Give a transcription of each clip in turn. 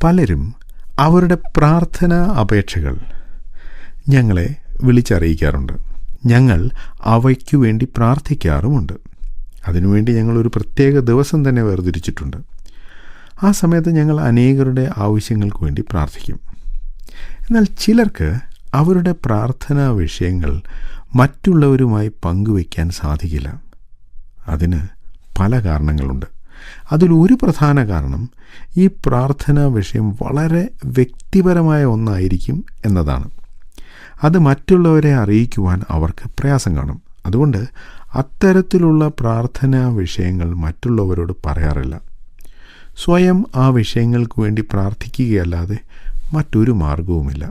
പലരും അവരുടെ പ്രാർത്ഥനാ അപേക്ഷകൾ ഞങ്ങളെ വിളിച്ചറിയിക്കാറുണ്ട്. ഞങ്ങൾ അവയ്ക്കു വേണ്ടി പ്രാർത്ഥിക്കാറുമുണ്ട്. അതിനുവേണ്ടി ഞങ്ങളൊരു പ്രത്യേക ദിവസം തന്നെ വേർതിരിച്ചിട്ടുണ്ട്. ആ സമയത്ത് ഞങ്ങൾ അനേകരുടെ ആവശ്യങ്ങൾക്ക് വേണ്ടി പ്രാർത്ഥിക്കും. എന്നാൽ ചിലർക്ക് അവരുടെ പ്രാർത്ഥനാ വിഷയങ്ങൾ മറ്റുള്ളവരുമായി പങ്കുവയ്ക്കാൻ സാധിക്കില്ല. അതിന് പല കാരണങ്ങളുണ്ട്. അതിലൊരു പ്രധാന കാരണം ഈ പ്രാർത്ഥനാ വിഷയം വളരെ വ്യക്തിപരമായ ഒന്നായിരിക്കും എന്നതാണ്. അത് മറ്റുള്ളവരെ അറിയിക്കുവാൻ അവർക്ക് പ്രയാസം കാണും. അതുകൊണ്ട് അത്തരത്തിലുള്ള പ്രാർത്ഥനാ വിഷയങ്ങൾ മറ്റുള്ളവരോട് പറയാറില്ല. സ്വയം ആ വിഷയങ്ങൾക്ക് വേണ്ടി പ്രാർത്ഥിക്കുകയല്ലാതെ മറ്റൊരു മാർഗവുമില്ല.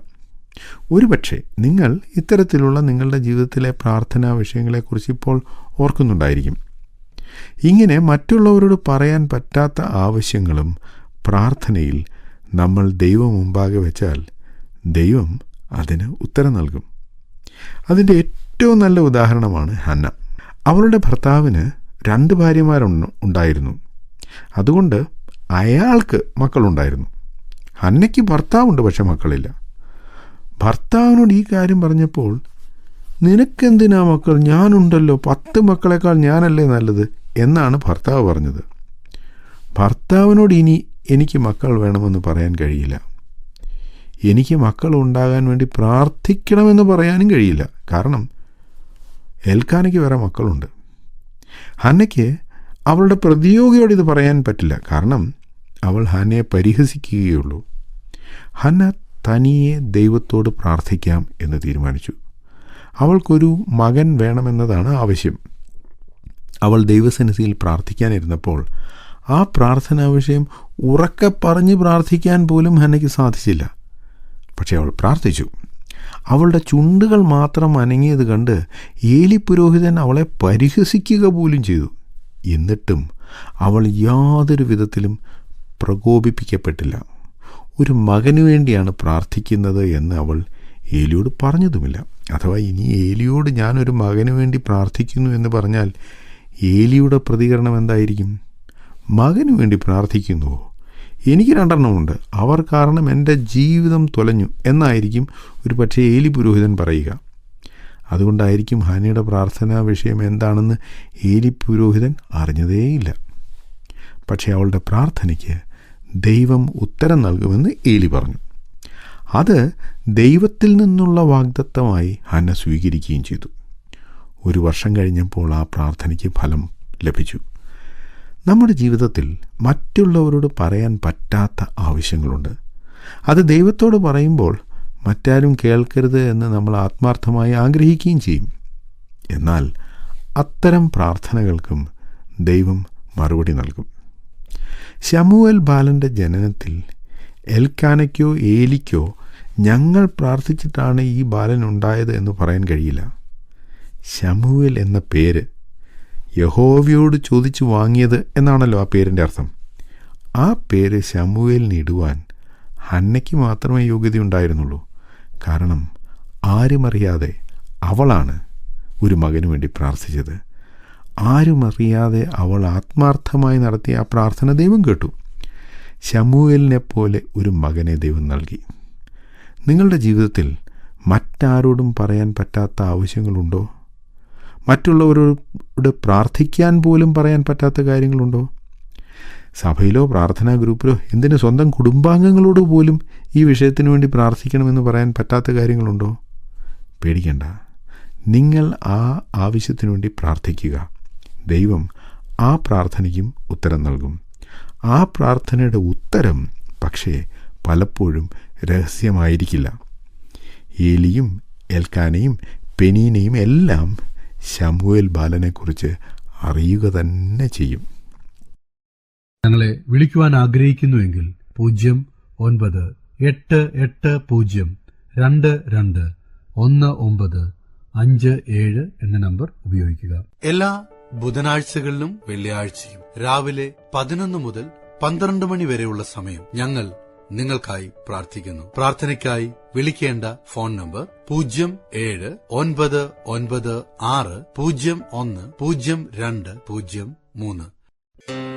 ഒരുപക്ഷെ നിങ്ങൾ ഇത്തരത്തിലുള്ള നിങ്ങളുടെ ജീവിതത്തിലെ പ്രാർത്ഥനാ വിഷയങ്ങളെക്കുറിച്ച് ഇപ്പോൾ ഓർക്കുന്നുണ്ടായിരിക്കും. ഇങ്ങനെ മറ്റുള്ളവരോട് പറയാൻ പറ്റാത്ത ആവശ്യങ്ങളും പ്രാർത്ഥനയിൽ നമ്മൾ ദൈവം മുമ്പാകെ വെച്ചാൽ ദൈവം അതിന് ഉത്തരം നൽകും. അതിൻ്റെ ഏറ്റവും നല്ല ഉദാഹരണമാണ് ഹന്ന. അവളുടെ ഭർത്താവിന് 2 ഭാര്യമാരുണ്ടായിരുന്നു. അതുകൊണ്ട് അയാൾക്ക് മക്കളുണ്ടായിരുന്നു. ഹന്നയ്ക്ക് ഭർത്താവുണ്ട്, പക്ഷെ മക്കളില്ല. ഭർത്താവിനോട് ഈ കാര്യം പറഞ്ഞപ്പോൾ, നിനക്കെന്തിനാ മക്കൾ, ഞാനുണ്ടല്ലോ, 10 മക്കളെക്കാൾ ഞാനല്ലേ നല്ലത് എന്നാണ് ഭർത്താവ് പറഞ്ഞത്. ഭർത്താവിനോട് ഇനി എനിക്ക് മക്കൾ വേണമെന്ന് പറയാൻ കഴിയില്ല. എനിക്ക് മക്കൾ ഉണ്ടാകാൻ വേണ്ടി പ്രാർത്ഥിക്കണമെന്ന് പറയാനും കഴിയില്ല. കാരണം എൽക്കാനയ്ക്ക് വേറെ മക്കളുണ്ട്. ഹന്നയ്ക്ക് അവളുടെ പ്രതിയോഗിയോട് ഇത് പറയാൻ പറ്റില്ല. കാരണം അവൾ ഹന്നയെ പരിഹസിക്കുകയുള്ളൂ. ഹന്ന തനിയെ ദൈവത്തോട് പ്രാർത്ഥിക്കാം എന്ന് തീരുമാനിച്ചു. അവൾക്കൊരു മകൻ വേണമെന്നതാണ് ആവശ്യം. അവൾ ദൈവസന്നിധിയിൽ പ്രാർത്ഥിക്കാനിരുന്നപ്പോൾ ആ പ്രാർത്ഥനാ വിഷയം ഉറക്കെ പറഞ്ഞ് പ്രാർത്ഥിക്കാൻ പോലും ഹന്നയ്ക്ക് സാധിച്ചില്ല. പക്ഷെ അവൾ പ്രാർത്ഥിച്ചു. അവളുടെ ചുണ്ടുകൾ മാത്രം അനങ്ങിയത് കണ്ട് ഏലി പുരോഹിതൻ അവളെ പരിഹസിക്കുക പോലും ചെയ്തു. എന്നിട്ടും അവൾ യാതൊരു വിധത്തിലും പ്രകോപിപ്പിക്കപ്പെട്ടില്ല. ഒരു മകനു വേണ്ടിയാണ് പ്രാർത്ഥിക്കുന്നത് എന്ന് അവൾ ഏലിയോട് പറഞ്ഞതുമില്ല. അഥവാ ഇനി ഏലിയോട് ഞാനൊരു മകനു വേണ്ടി പ്രാർത്ഥിക്കുന്നു എന്ന് പറഞ്ഞാൽ ഏലിയുടെ പ്രതികരണം എന്തായിരിക്കും? മകനു വേണ്ടി പ്രാർത്ഥിക്കുന്നുവോ? എനിക്ക് 2 എണ്ണമുണ്ട്, അവർ കാരണം എൻ്റെ ജീവിതം തുലഞ്ഞു എന്നായിരിക്കും ഒരു പക്ഷേ ഏലി പുരോഹിതൻ പറയുക. അതുകൊണ്ടായിരിക്കും ഹന്നയുടെ പ്രാർത്ഥനാ വിഷയം എന്താണെന്ന് ഏലി പുരോഹിതൻ അറിഞ്ഞതേയില്ല. പക്ഷേ അവളുടെ പ്രാർത്ഥനയ്ക്ക് ദൈവം ഉത്തരം നൽകുമെന്ന് ഏലി പറഞ്ഞു. അത് ദൈവത്തിൽ നിന്നുള്ള വാഗ്ദത്തമായി ഹന്ന സ്വീകരിക്കുകയും ചെയ്തു. 1 വർഷം കഴിഞ്ഞപ്പോൾ ആ പ്രാർത്ഥനയ്ക്ക് ഫലം ലഭിച്ചു. നമ്മുടെ ജീവിതത്തിൽ മറ്റുള്ളവരോട് പറയാൻ പറ്റാത്ത ആവശ്യങ്ങളുണ്ട്. അത് ദൈവത്തോട് പറയുമ്പോൾ മറ്റാരും കേൾക്കരുത് എന്ന് നമ്മൾ ആത്മാർത്ഥമായി ആഗ്രഹിക്കുകയും ചെയ്യും. എന്നാൽ അത്തരം പ്രാർത്ഥനകൾക്കും ദൈവം മറുപടി നൽകും. ശമൂവേൽ ബാലൻ്റെ ജനനത്തിൽ എൽക്കാനയ്ക്കോ ഏലിക്കോ ഞങ്ങൾ പ്രാർത്ഥിച്ചിട്ടാണ് ഈ ബാലൻ ഉണ്ടായത് എന്ന് പറയാൻ കഴിയില്ല. ശമൂവേൽ എന്ന പേര് യഹോവയോട് ചോദിച്ചു വാങ്ങിയത് എന്നാണല്ലോ ആ പേരിൻ്റെ അർത്ഥം. ആ പേര് ശമൂവേലിന് ഇടുവാൻ ഹന്നയ്ക്ക് മാത്രമേ യോഗ്യതയുണ്ടായിരുന്നുള്ളൂ. കാരണം ആരുമറിയാതെ അവളാണ് ഒരു മകനു വേണ്ടി പ്രാർത്ഥിച്ചത്. ആരുമറിയാതെ അവൾ ആത്മാർത്ഥമായി നടത്തിയ ആ പ്രാർത്ഥന ദൈവം കേട്ടു. ശമൂവേലിനെപ്പോലെ ഒരു മകനെ ദൈവം നൽകി. നിങ്ങളുടെ ജീവിതത്തിൽ മറ്റാരോടും പറയാൻ പറ്റാത്ത ആവശ്യങ്ങളുണ്ടോ? മറ്റുള്ളവരോട് പ്രാർത്ഥിക്കാൻ പോലും പറയാൻ പറ്റാത്ത കാര്യങ്ങളുണ്ടോ? സഭയിലോ പ്രാർത്ഥനാ ഗ്രൂപ്പിലോ എന്തിന് സ്വന്തം കുടുംബാംഗങ്ങളോട് പോലും ഈ വിഷയത്തിന് വേണ്ടി പ്രാർത്ഥിക്കണമെന്ന് പറയാൻ പറ്റാത്ത കാര്യങ്ങളുണ്ടോ? പേടിക്കണ്ട. നിങ്ങൾ ആ ആവശ്യത്തിനു വേണ്ടി പ്രാർത്ഥിക്കുക. ദൈവം ആ പ്രാർത്ഥനയ്ക്കും ഉത്തരം നൽകും. ആ പ്രാർത്ഥനയുടെ ഉത്തരം പക്ഷേ പലപ്പോഴും രഹസ്യമായിരിക്കില്ല. ഏലിയും എൽക്കാനയും പെനീനയും എല്ലാം ശമൂവേൽ ബാലനെക്കുറിച്ച് അറിയുക തന്നെ ചെയ്യും. ഞങ്ങളെ വിളിക്കുവാൻ ആഗ്രഹിക്കുന്നുവെങ്കിൽ 0988-22-1957 എന്ന നമ്പർ ഉപയോഗിക്കുക. എല്ലാ ബുധനാഴ്ചകളിലും വെള്ളിയാഴ്ചയും രാവിലെ 11 മുതൽ 12 മണി വരെയുള്ള സമയം ഞങ്ങൾ നിങ്ങൾക്കായി പ്രാർത്ഥിക്കുന്നു. പ്രാർത്ഥനയ്ക്കായി വിളിക്കേണ്ട ഫോൺ നമ്പർ 079960010203.